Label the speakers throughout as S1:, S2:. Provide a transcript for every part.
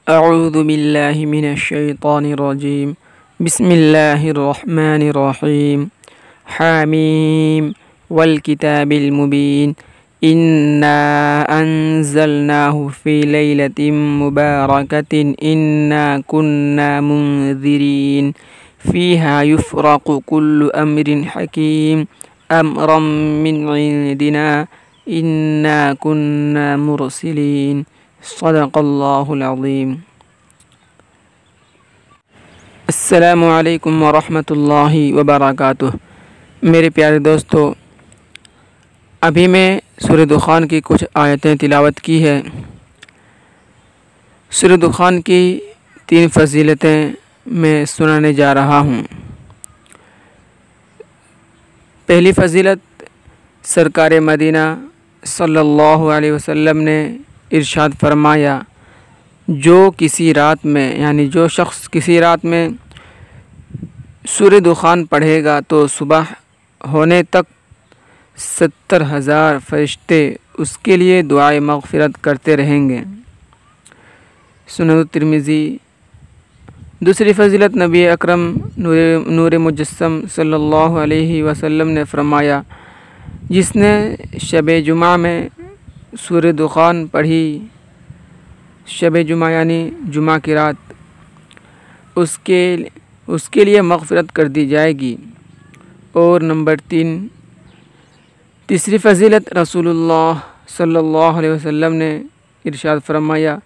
S1: اعوذ باللہ من الشیطان الرجیم بسم اللہ الرحمن الرحیم حامیم والکتاب المبین انا انزلناہ فی لیلۃ مبارکۃ انا کنا منذرین فیہا یفرق کل امر حکیم امرا من عندنا انا کنا مرسلین صدق اللہ العظیم۔ السلام علیکم ورحمۃ اللہ وبرکاتہ۔ میرے پیارے دوستو، ابھی میں سورہ دخان کی کچھ آیتیں تلاوت کی ہے۔ سورہ دخان کی 3 فضیلتیں میں سنانے جا رہا ہوں۔ پہلی فضیلت، سرکار مدینہ صلی اللہ علیہ وسلم نے ارشاد فرمایا، جو شخص کسی رات میں سورہ دخان پڑھے گا تو صبح ہونے تک 70,000 فرشتے اس کے لیے دعائے مغفرت کرتے رہیں گے۔ سنن ترمذی۔ دوسری فضیلت، نبی اکرم نور مجسم صلی اللہ علیہ وسلم نے فرمایا، جس نے شب جمعہ میں سورہ دخان پڑھی، شب جمعہ یعنی جمعہ کی رات، اس کے لیے مغفرت کر دی جائے گی۔ اور نمبر 3، تیسری فضیلت، رسول اللہ صلی اللہ علیہ وسلم نے ارشاد فرمایا،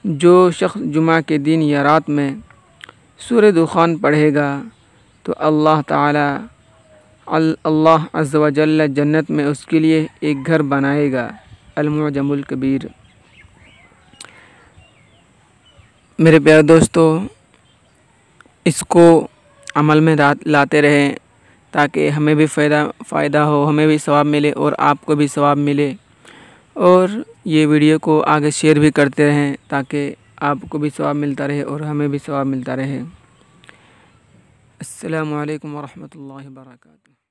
S1: جو شخص جمعہ کے دن یا رات میں سورہ دخان پڑھے گا تو اللہ عز و جل جنت میں اس کے لیے ایک گھر بنائے گا۔ المعجم الکبیر۔ میرے پیارے دوستو، اس کو عمل میں لاتے رہیں تاکہ ہمیں بھی فائدہ ہو، ہمیں بھی ثواب ملے اور آپ کو بھی ثواب ملے، اور یہ ویڈیو کو آگے شیئر بھی کرتے رہیں تاکہ آپ کو بھی ثواب ملتا رہے اور ہمیں بھی ثواب ملتا رہے۔ السلام علیکم ورحمۃ اللہ وبرکاتہ۔